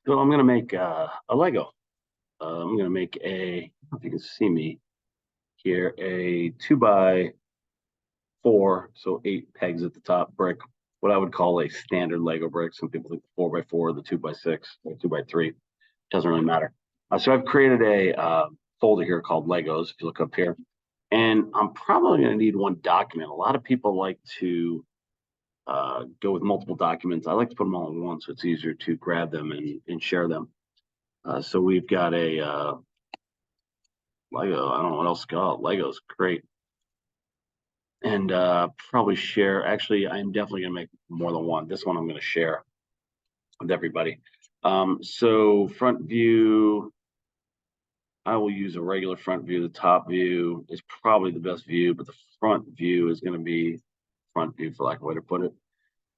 So I'm going to make a Lego. I'm going to make a, I don't know if you can see me here, a 2x4, so 8 pegs at the top brick, what I would call a standard Lego brick. Some people think the 4x4, the 2x6, or 2x3. Doesn't really matter. So I've created a folder here called Legos, if you look up here. And I'm probably going to need one document. A lot of people like to go with multiple documents. I like to put them all in one so it's easier to grab them and share them. So we've got a Lego. I don't know what else to call it. Lego's great. And probably share. Actually, I'm definitely going to make more than one. This one I'm going to share with everybody. So front view, I will use a regular front view. The top view is probably the best view, but the front view is going to be front view, for lack of a way to put it.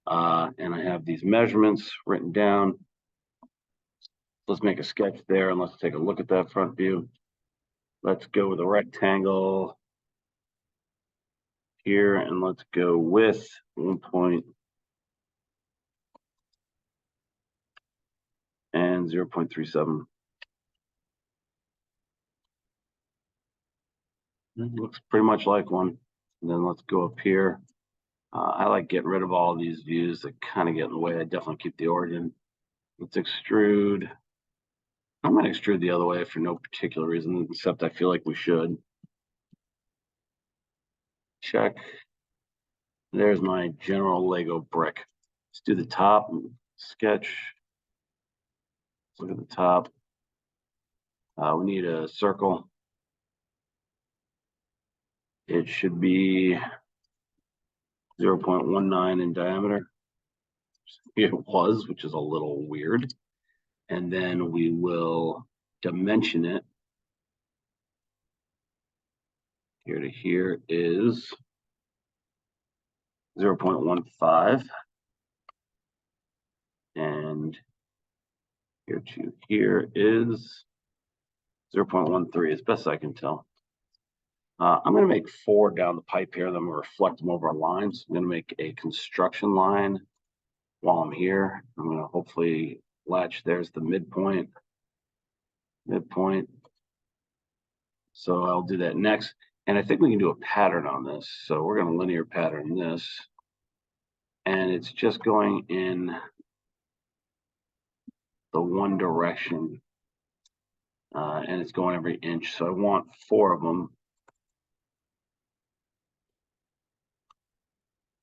And I have these measurements written down. Let's make a sketch there and let's take a look at that front view. Let's go with a rectangle here and let's go with 1 point and 0.37. Looks pretty much like one. And then let's go up here. I like getting rid of all of these views that kind of get in the way. I definitely keep the origin. Let's extrude. I'm going to extrude the other way for no particular reason, except I feel like we should. Check. There's my general Lego brick. Let's do the top sketch. Let's look at the top. We need a circle. It should be 0.19 in diameter. It was, which is a little weird. And then we will dimension it. Here to here is 0.15. And here to here is 0.13, as best I can tell. I'm going to make 4 down the pipe here, then I'm going to reflect them over lines. I'm going to make a construction line while I'm here. I'm going to hopefully latch, there's the midpoint. So I'll do that next. And I think we can do a pattern on this. So we're going to linear pattern this. And it's just going in the one direction. And it's going every inch. So I want 4 of them.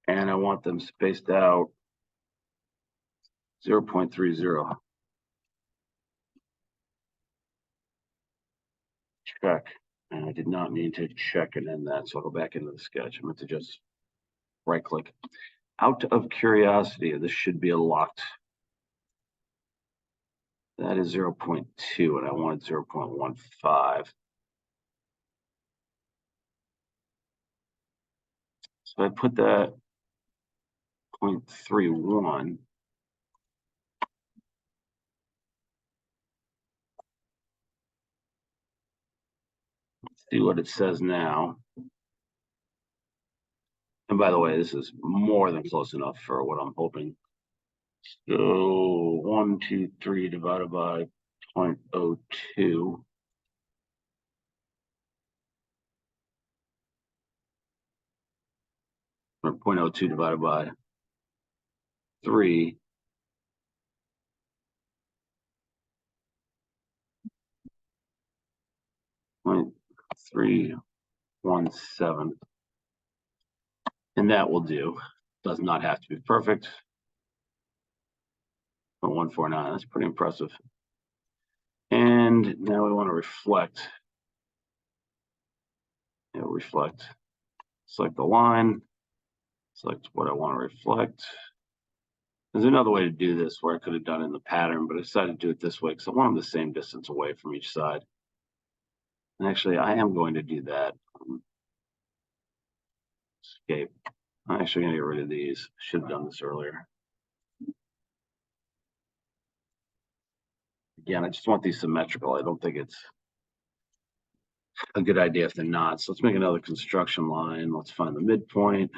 And I want them spaced out 0.30. Check. And I did not mean to check and end that, so I'll go back into the sketch. I meant to just right click. Out of curiosity, this should be a locked. That is 0.2 and I wanted 0.15. So I put that 0.31. Let's see what it says now. And by the way, this is more than close enough for what I'm hoping. So 123 divided by 0.02. Or 0.02 divided by 3. 0.317. And that will do. Does not have to be perfect. 0.149, that's pretty impressive. And now we want to reflect. Reflect. Select the line. Select what I want to reflect. There's another way to do this where I could have done it in the pattern, but I decided to do it this way because I want them the same distance away from each side. And actually, I am going to do that. Escape. I'm actually going to get rid of these. Should have done this earlier. Again, I just want these symmetrical. I don't think it's a good idea if they're not. So let's make another construction line. Let's find the midpoint.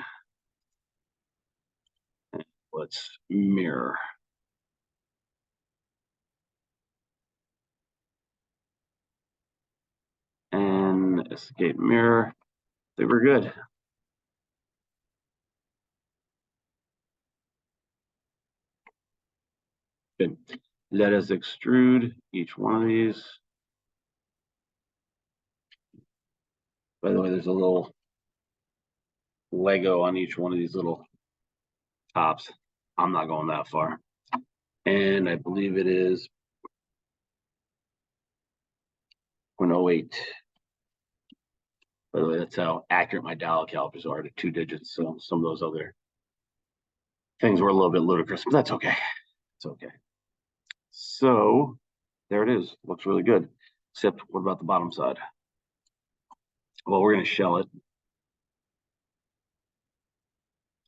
And let's mirror. and escape mirror. They were good. Good. Let us extrude each one of these. By the way, there's a little Lego on each one of these little tops. I'm not going that far. And I believe it is 0.08. By the way, that's how accurate my dial calipers are to 2 digits. So some of those other things were a little bit ludicrous, but that's okay. It's okay. So there it is. Looks really good. Except what about the bottom side? Well, we're going to shell it.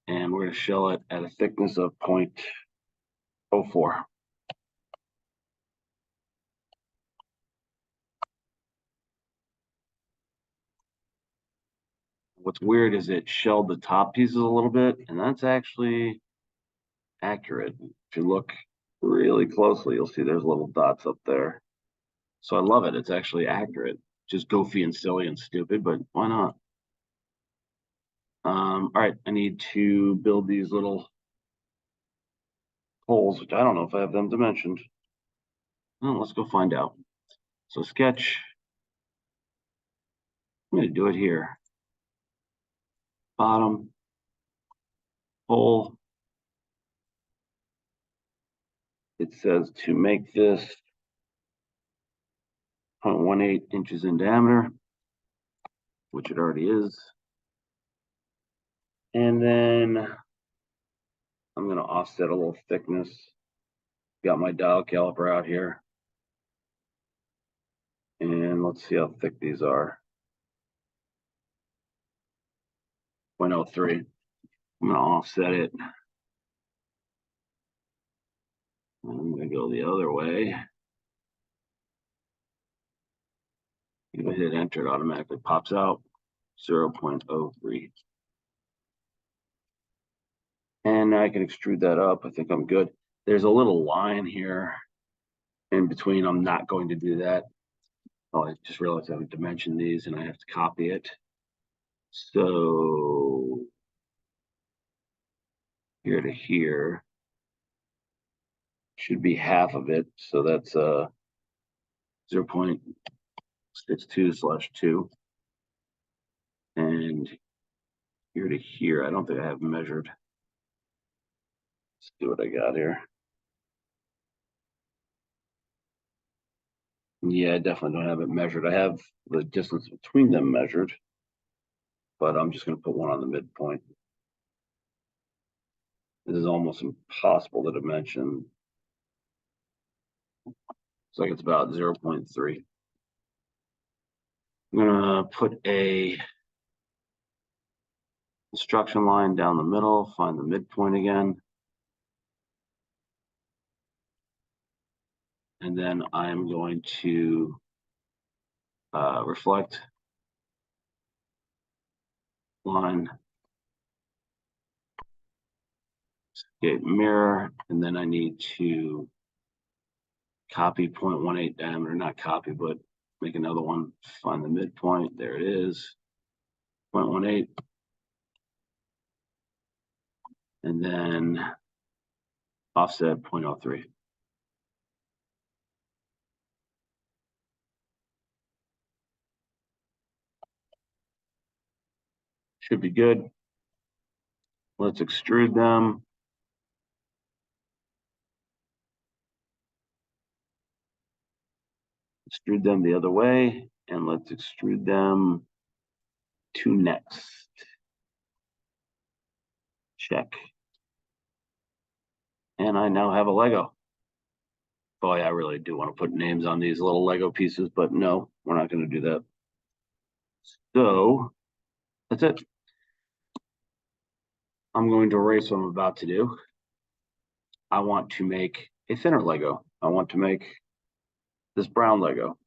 And we're going to shell it at a thickness of 0.04. What's weird is it shelled the top pieces a little bit, and that's actually accurate. If you look really closely, you'll see there's little dots up there. So I love it. It's actually accurate. Just goofy and silly and stupid, but why not? All right, I need to build these little holes, which I don't know if I have them dimensioned. Well, let's go find out. So sketch, I'm going to do it here. Bottom, hole. It says to make this 0.18 inches in diameter, which it already is. And then I'm going to offset a little thickness. Got my dial caliper out here. And let's see how thick these are. 0.03. I'm going to offset it. I'm going to go the other way. If I hit enter, it automatically pops out 0.03. And I can extrude that up. I think I'm good. There's a little line here in between. I'm not going to do that. Oh, I just realized I haven't dimensioned these and I have to copy it. So here to here should be half of it. So that's 0.62/2. And here to here, I don't think I have measured. Let's see what I got here. Yeah, I definitely don't have it measured. I have the distance between them measured, but I'm just going to put one on the midpoint. This is almost impossible to dimension. It's like it's about 0.3. I'm going to put a construction line down the middle, find the midpoint again. And then I'm going to reflect line, escape mirror, and then I need to copy 0.18 diameter, not copy, but make another one, find the midpoint. There it is, 0.18. And then offset 0.03. Should be good. Let's extrude them. Extrude them the other way, and let's extrude them to next. Check. And I now have a Lego. Boy, I really do want to put names on these little Lego pieces, but no, we're not going to do that. So that's it. I'm going to erase what I'm about to do. I want to make a thinner Lego. I want to make this brown Lego.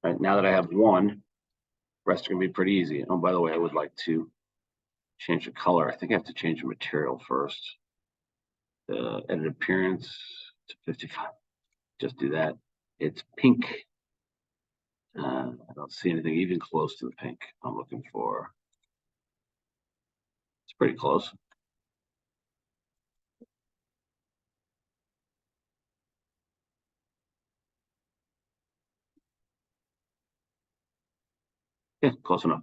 Right now that I have one, the rest are going to be pretty easy. Oh, by the way, I would like to change the color. I think I have to change the material first. Edit appearance to 55. Just do that. It's pink. I don't see anything even close to the pink I'm looking for. It's pretty close. Yeah, close enough.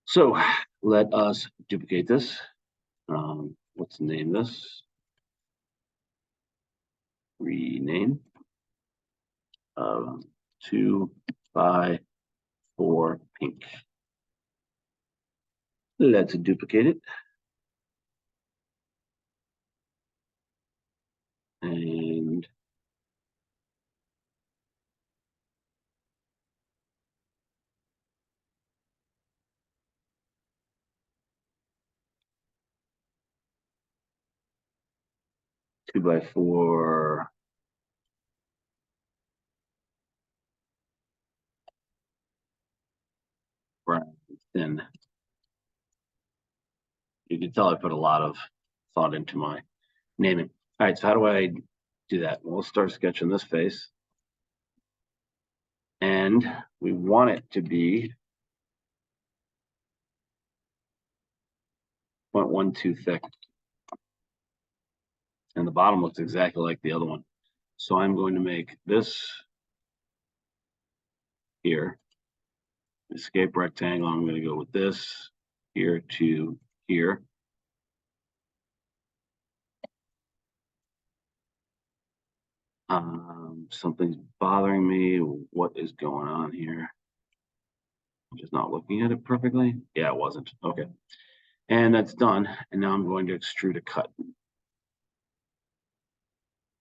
So let us duplicate this. Let's name this. Rename. 2 by 4 pink. Let's duplicate it. And two by four. Brown thin. You can tell I put a lot of thought into my naming. All right, so how do I do that? Well, we'll start sketching this face. And we want it to be 0.12 thick. And the bottom looks exactly like the other one. So I'm going to make this here, escape rectangle. I'm going to go with this here to here. Something's bothering me. What is going on here? I'm just not looking at it perfectly. Yeah, it wasn't. Okay. And that's done. And now I'm going to extrude a cut.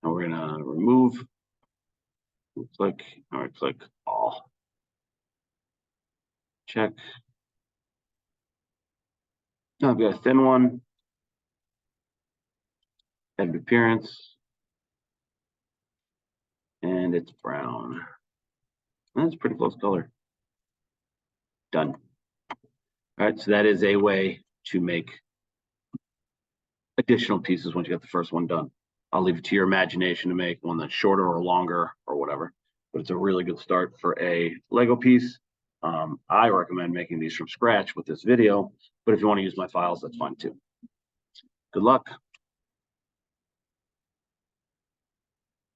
And we're going to remove, click, all right, click all. Check. Now I've got a thin one. Head appearance. And it's brown. That's a pretty close color. Done. All right, so that is a way to make additional pieces once you get the first one done. I'll leave it to your imagination to make one that's shorter or longer or whatever, but it's a really good start for a Lego piece. I recommend making these from scratch with this video, but if you want to use my files, that's fine too. Good luck.